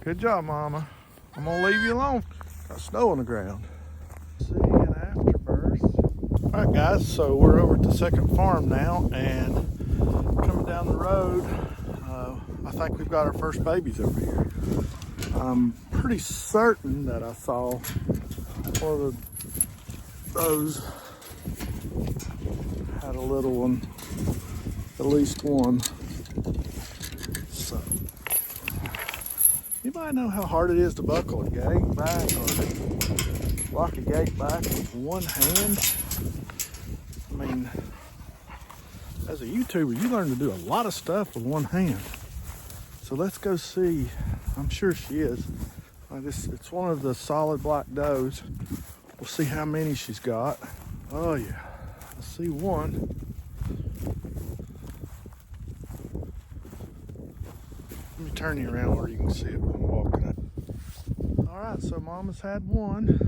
Good job, Mama. I'm gonna leave you alone. Got snow on the ground. See an afterbirth. All right, guys, so we're over at the second farm now, and coming down the road, I think we've got our first babies over here. I'm pretty certain that I saw one of those had a little one, at least one. So, anybody know how hard it is to buckle a gate back or lock a gate back with one hand? I mean, as a YouTuber, you learn to do a lot of stuff with one hand. So let's go see. I'm sure she is. It's one of the solid black does. We'll see how many she's got. Oh yeah, I see one. Let me turn you around where you can see it when I'm walking up. All right, so Mama's had one.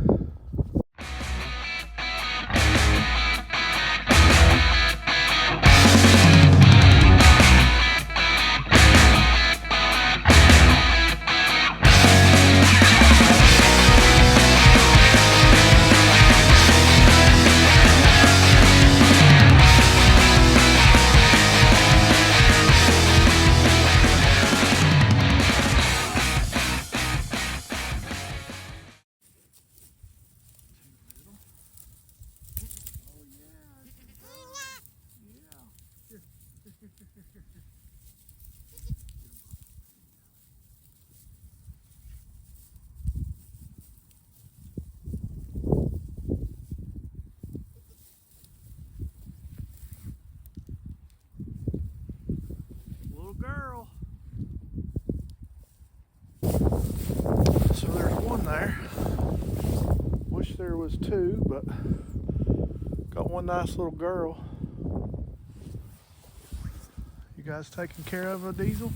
Little girl. So there's one there. Wish there was two, but got one nice little girl. You guys taking care of a Diesel?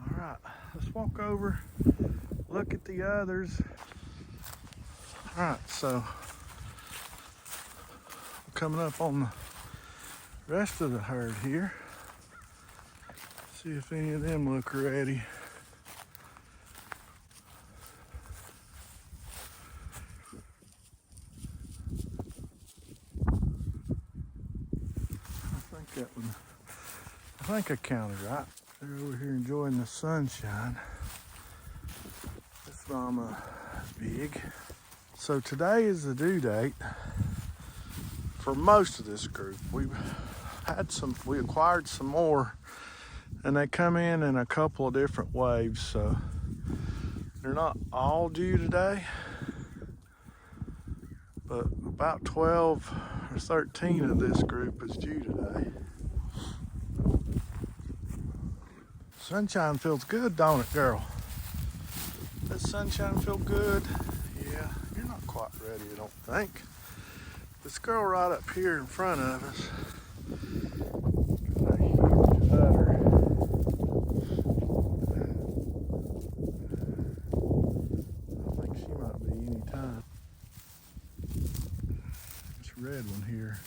All right, let's walk over, look at the others. All right, so we're coming up on the rest of the herd here. See if any of them look ready. I think I counted right. They're over here enjoying the sunshine. This mama is big. So today is the due date for most of this group. We acquired some more, and they come in a couple of different waves. So they're not all due today, but about 12 or 13 of this group is due today. Sunshine feels good, don't it, girl? Does sunshine feel good? Yeah, you're not quite ready, I don't think. This girl right up here in front of us got a huge udder. I think she might be any time. This red one here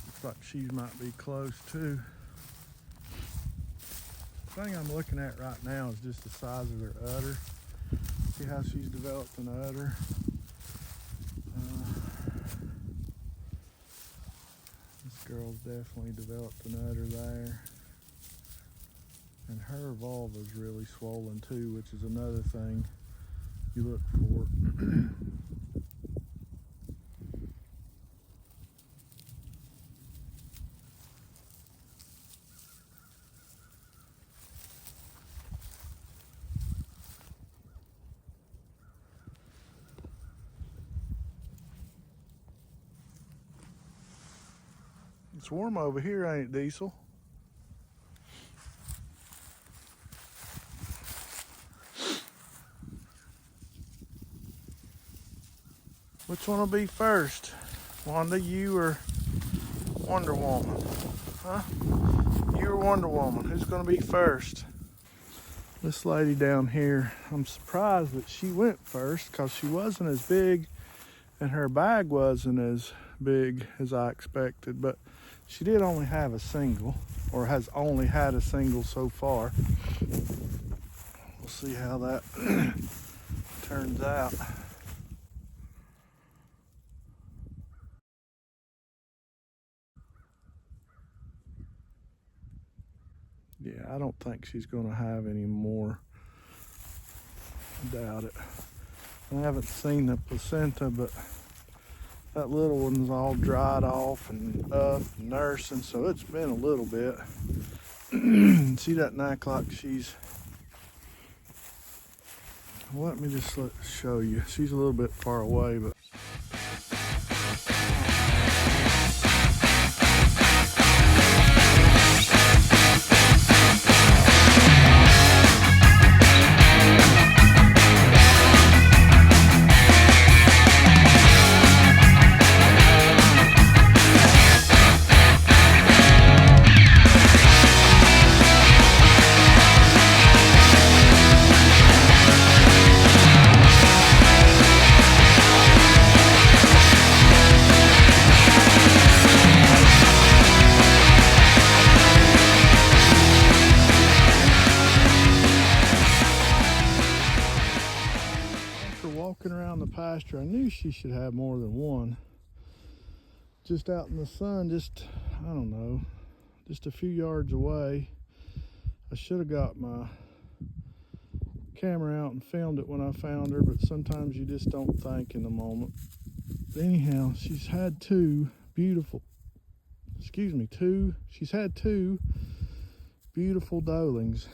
looks like she might be close too. The thing I'm looking at right now is just the size of her udder. See how she's developed an udder. This girl's definitely developed an udder there. And her vulva's really swollen too, which is another thing you look for. It's warm over here, ain't it, Diesel? Which one will be first? Wanda, you or Wonder Woman? Huh? You or Wonder Woman? Who's gonna be first? This lady down here, I'm surprised that she went first because she wasn't as big and her bag wasn't as big as I expected, but she did only have a single, or has only had a single so far. We'll see how that turns out. Yeah, I don't think she's going to have any more. I doubt it. I haven't seen the placenta, but that little one's all dried off and up and nursing, so it's been a little bit. She doesn't act like she's... Let me just show you. She's a little bit far away, but... around the pasture, I knew she should have more than one. Just out in the sun, just, I don't know, just a few yards away. I should have got my camera out and filmed it when I found her, but sometimes you just don't think in the moment. But anyhow, she's had two beautiful beautiful doelings.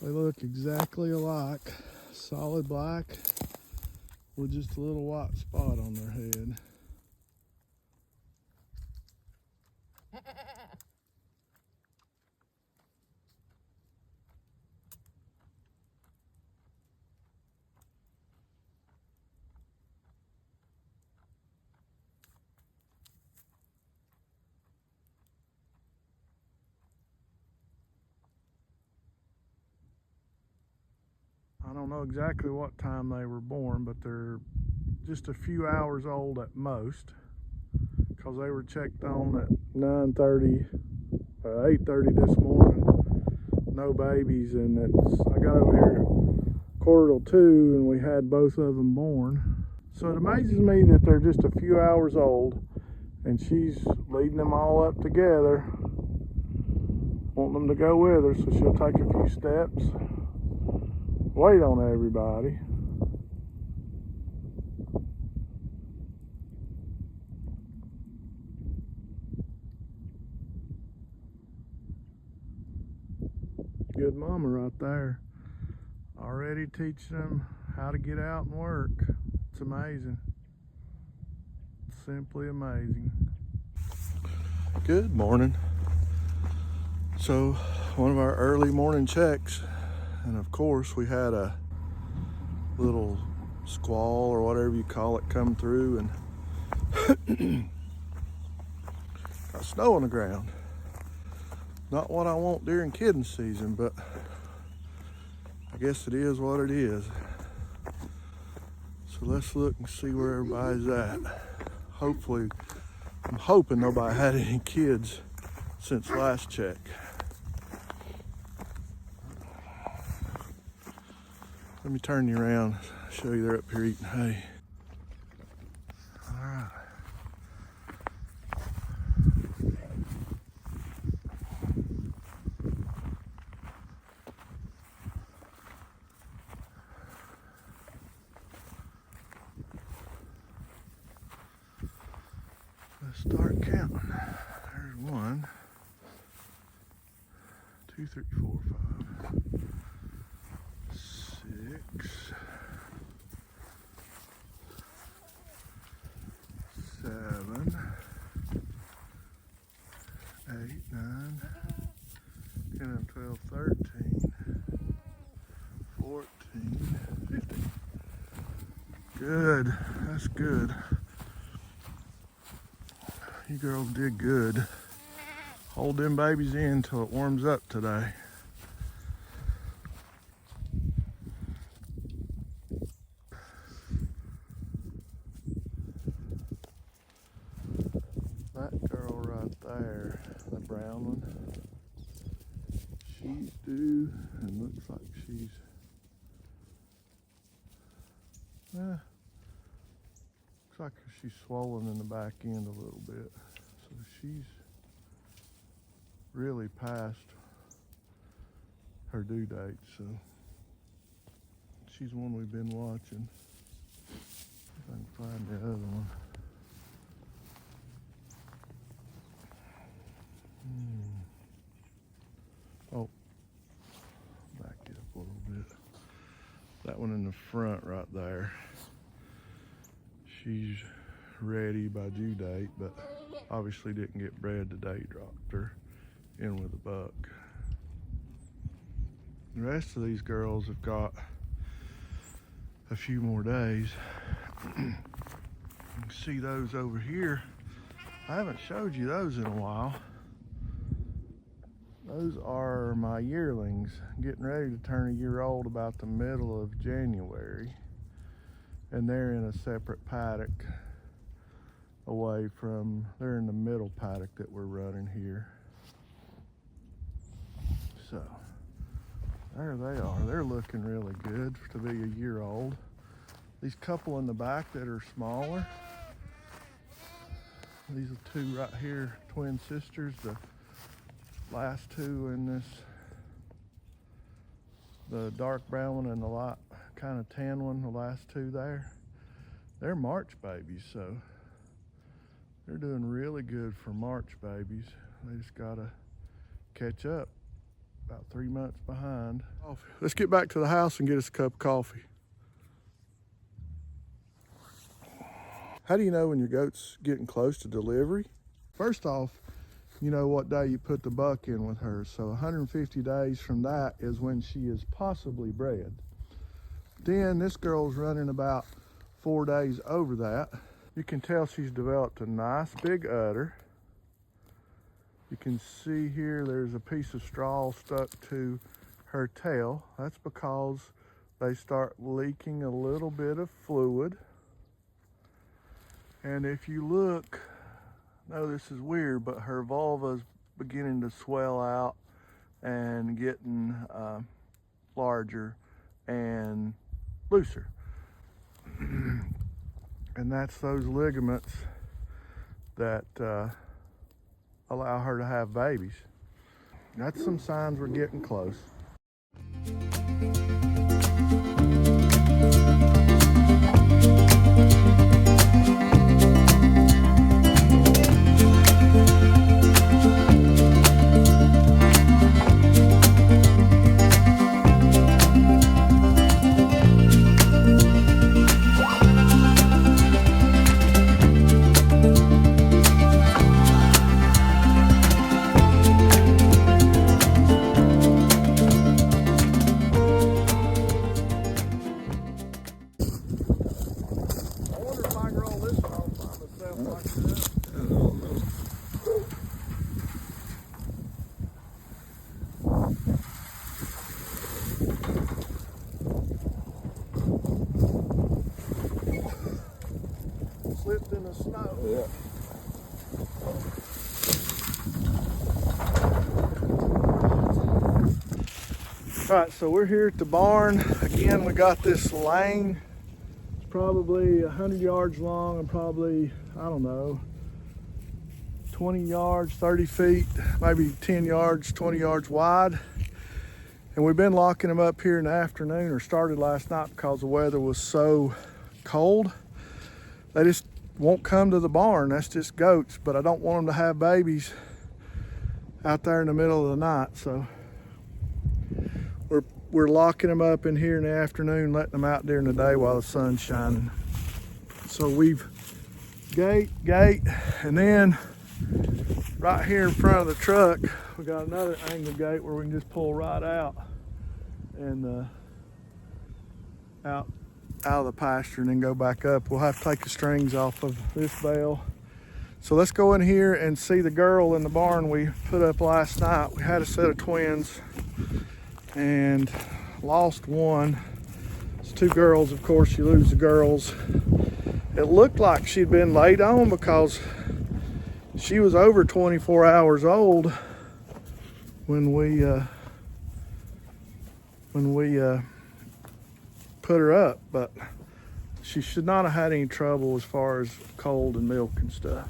They look exactly alike. Solid black with just a little white spot on their head. I don't know exactly what time they were born, but they're just a few hours old at most, because they were checked on at 9:30, 8:30 this morning. No babies, and I got over here at 1:45, and we had both of them born. So it amazes me that they're just a few hours old, and she's leading them all up together, wanting them to go with her, so she'll take a few steps, wait on everybody. Good mama right there. Already teaching them how to get out and work. It's amazing. Simply amazing. Good morning. So, one of our early morning checks, and of course we had a little squall or whatever you call it come through, and got snow on the ground. Not what I want during kidding season, but I guess it is what it is. So let's look and see where everybody's at. Hopefully, I'm hoping nobody had any kids since last check. Let me turn you around, show you they're up here eating hay. All right. Let's start counting. There's 1, 2, 3, 4, 5, 6, 7, 8, 9, 10, 11, 12, 13, 14, 15. Good, that's good. You girls did good. Hold them babies in until it warms up today. That girl right there, the brown one, she She's due, and looks like she's looks like she's swollen in the back end a little bit. So she's really past her due date. So she's one we've been watching. If I can find the other one. Oh, back it up a little bit. That one in the front right there. She's ready by due date, but obviously didn't get bred the day dropped her in with a buck. The rest of these girls have got a few more days. You can see those over here. I haven't showed you those in a while. Those are my yearlings, getting ready to turn a year old about the middle of January. And they're in a separate paddock away from, they're in the middle paddock that we're running here. So, there they are. They're looking really good to be a year old. These couple in the back that are smaller, these are two right here, twin sisters. The last two in this, the dark brown one and the light kind of tan one, the last two there, they're March babies, so they're doing really good for March babies. They just gotta catch up, about 3 months behind. Let's get back to the house and get us a cup of coffee. How do you know when your goat's getting close to delivery? First off, you know what day you put the buck in with her. So 150 days from that is when she is possibly bred. Then this girl's running about 4 days over that. You can tell she's developed a nice big udder. You can see here there's a piece of straw stuck to her tail. That's because they start leaking a little bit of fluid. And if you look, I know this is weird, but her vulva's beginning to swell out and getting larger and looser. And that's those ligaments that allow her to have babies. That's some signs we're getting close. Slipped in the snow. Yeah. All right, so we're here at the barn. Again, we got this lane. It's probably 100 yards long and probably, I don't know, 20 yards, 30 feet, maybe 10 yards, 20 yards wide. And we've been locking them up here in the afternoon, or started last night because the weather was so cold. They just won't come to the barn. That's just goats, but I don't want them to have babies out there in the middle of the night. So we're locking them up in here in the afternoon, letting them out during the day while the sun's shining. So we've gate, and then right here in front of the truck, we got another angle gate where we can just pull right out and out of the pasture and then go back up. We'll have to take the strings off of this bale. So let's go in here and see the girl in the barn we put up last night. We had a set of twins and lost one. It's two girls, of course you lose the girls. It looked like she'd been laid on because she was over 24 hours old when we when we put her up, but she should not have had any trouble as far as cold and milk and stuff.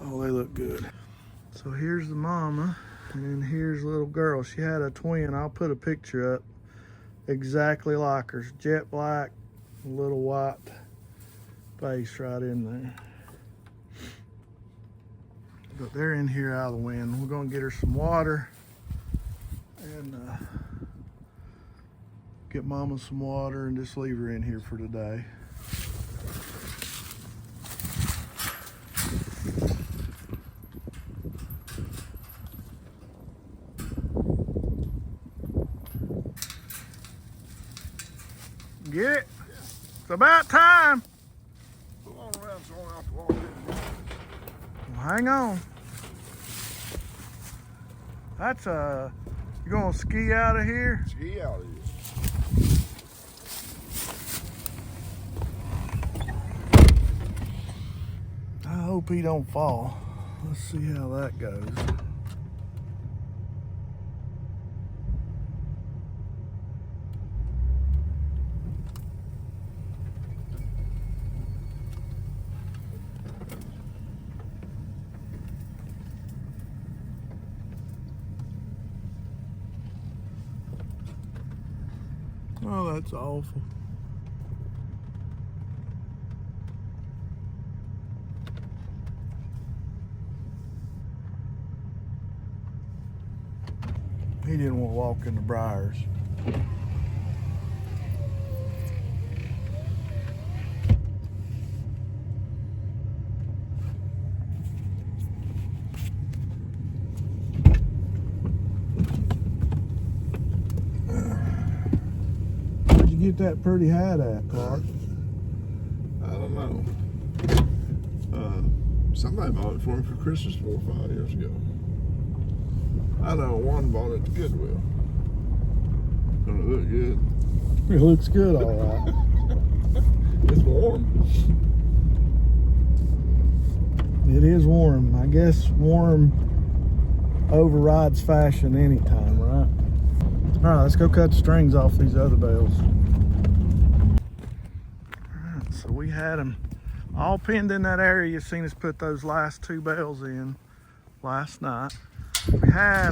Oh, they look good. So here's the mama, and here's the little girl. She had a twin. I'll put a picture up exactly like her. Jet black, little white face right in there. But they're in here out of the wind. We're gonna get her some water and get mama some water and just leave her in here for today. Get it? It's about time. Go on around so I don't have to walk in. Well, hang on. That's you gonna ski out of here? Ski out of here. I hope he don't fall. Let's see how that goes. Oh, that's awful. He didn't want to walk in the briars. Where'd you get that pretty hat at, Clark? I don't know. Somebody bought it for me for Christmas 4 or 5 years ago. I know one bought it to Goodwill. Don't it look good? It looks good, all right. It's warm. It is warm. I guess warm overrides fashion anytime, right? All right, let's go cut the strings off these other bells. All right, so we had them all pinned in that area. You've seen us put those last 2 bells in last night. We had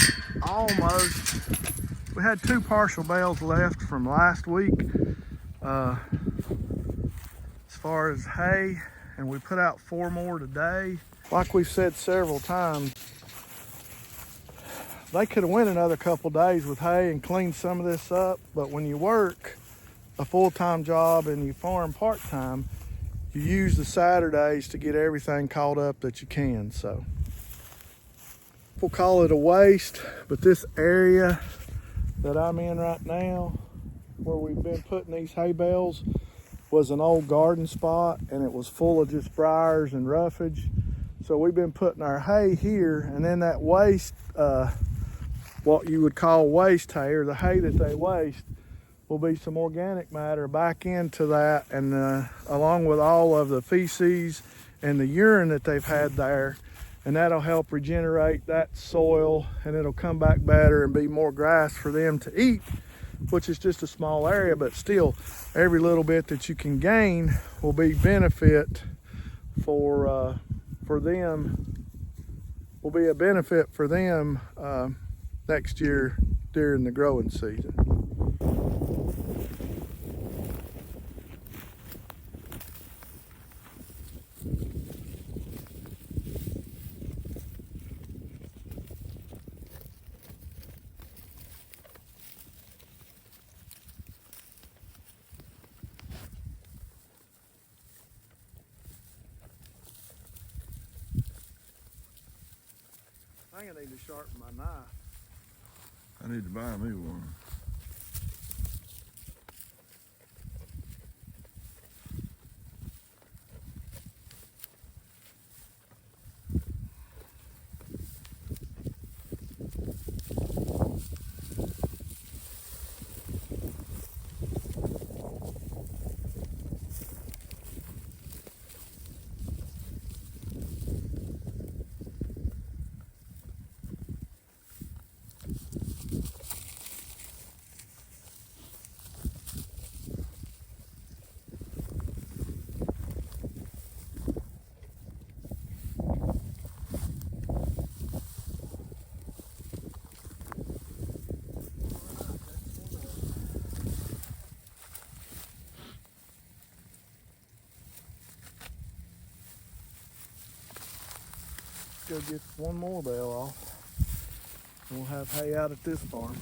2 partial bells left from last week as far as hay, and we put out 4 more today. Like we've said several times, they could have went another couple days with hay and cleaned some of this up, but when you work a full-time job and you farm part-time, you use the Saturdays to get everything caught up that you can. So we'll call it a waste, but this area that I'm in right now, where we've been putting these hay bales, was an old garden spot, and it was full of just briars and roughage. So we've been putting our hay here, and then that waste, what you would call waste hay, or the hay that they waste, will be some organic matter back into that, and along with all of the feces and the urine that they've had there, and that'll help regenerate that soil, and it'll come back better and be more grass for them to eat, which is just a small area, but still every little bit that you can gain will be benefit for them, will be a benefit for them next year during the growing season. I think I need to sharpen my knife. I need to buy me one. go get one more bale off. We'll have hay out at this farm.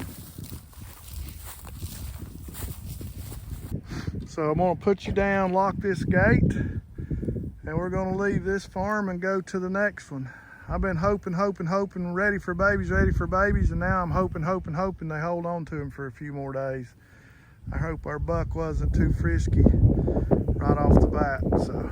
So I'm gonna put you down, lock this gate, and we're gonna leave this farm and go to the next one. I've been hoping, ready for babies, and now I'm hoping they hold on to him for a few more days. I hope our buck wasn't too frisky right off the bat, so.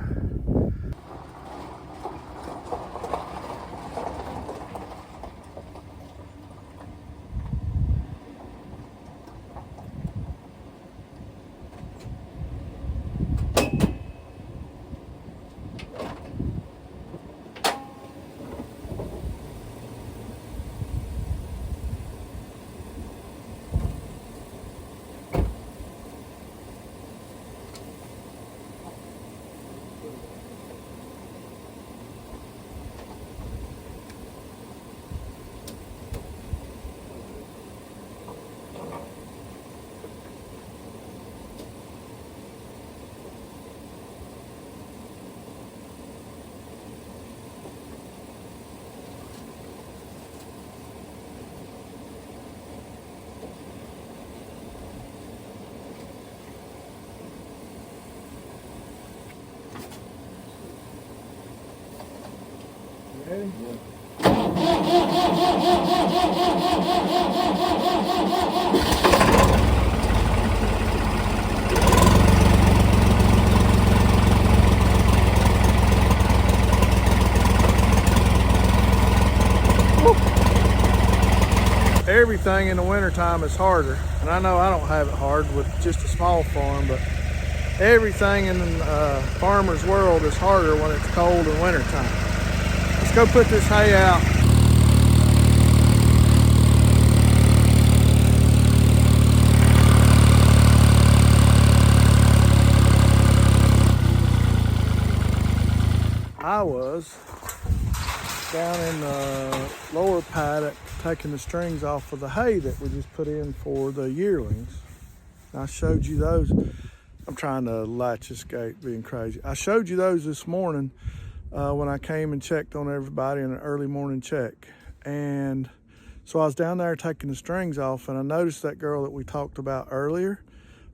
Ready? Everything in the wintertime is harder, and I know I don't have it hard with just a small farm, but everything in the farmer's world is harder when it's cold in wintertime. Let's go put this hay out. I was down in the lower paddock taking the strings off of the hay that we just put in for the yearlings. And I showed you those. I'm trying to latch this gate, being crazy. I showed you those this morning when I came and checked on everybody in an early morning check. And so I was down there taking the strings off, and I noticed that girl that we talked about earlier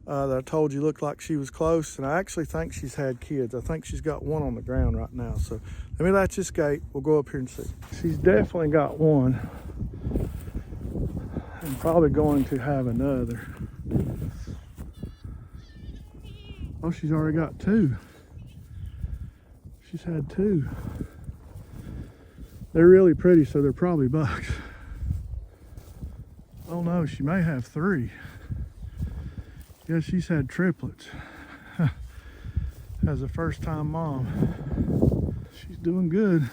that I told you looked like she was close, and I actually think she's had kids. I think she's got one on the ground right now. So let me latch this gate. We'll go up here and see. She's definitely got one, and probably going to have another. Oh, she's already got two. She's had two. They're really pretty, so they're probably bucks. Oh no, she may have three. Yeah, she's had triplets. As a first-time mom. She's doing good.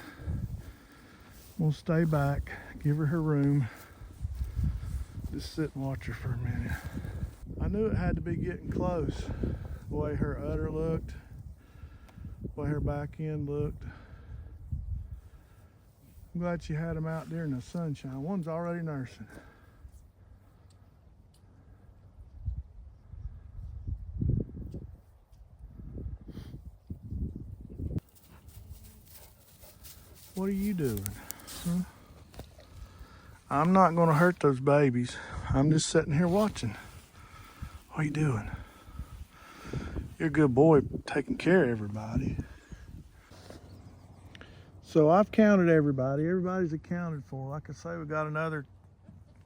We'll stay back, give her room. Just sit and watch her for a minute. I knew it had to be getting close. The way her udder looked, the way her back end looked. I'm glad she had them out there in the sunshine. One's already nursing. What are you doing? Huh? I'm not going to hurt those babies. I'm just sitting here watching. What are you doing? You're a good boy taking care of everybody. So I've counted everybody. Everybody's accounted for. Like I say, we got another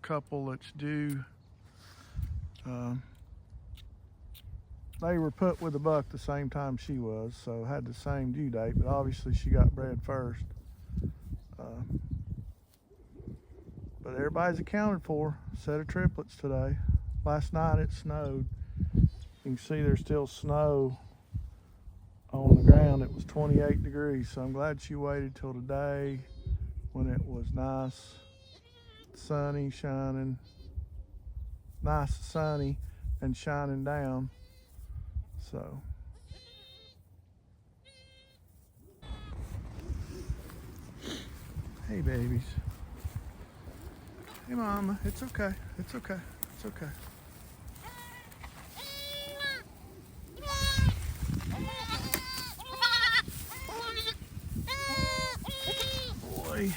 couple that's due. They were put with a buck the same time she was, so had the same due date, but obviously she got bred first. But everybody's accounted for. Set of triplets today. Last night it snowed. You can see there's still snow on the ground. It was 28 degrees, so I'm glad she waited till today when it was nice, sunny, shining, nice, sunny, and shining down. So. Hey, babies. Hey, mama. It's okay. It's okay. It's okay. Boy.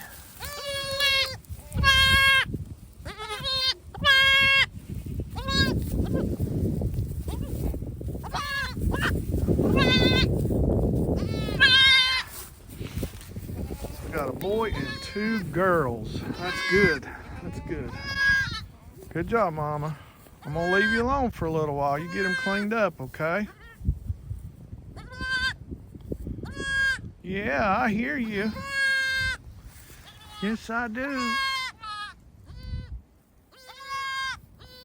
boy and 2 girls. That's good. That's good. Good job, Mama. I'm going to leave you alone for a little while. You get them cleaned up, okay? Yeah, I hear you. Yes, I do.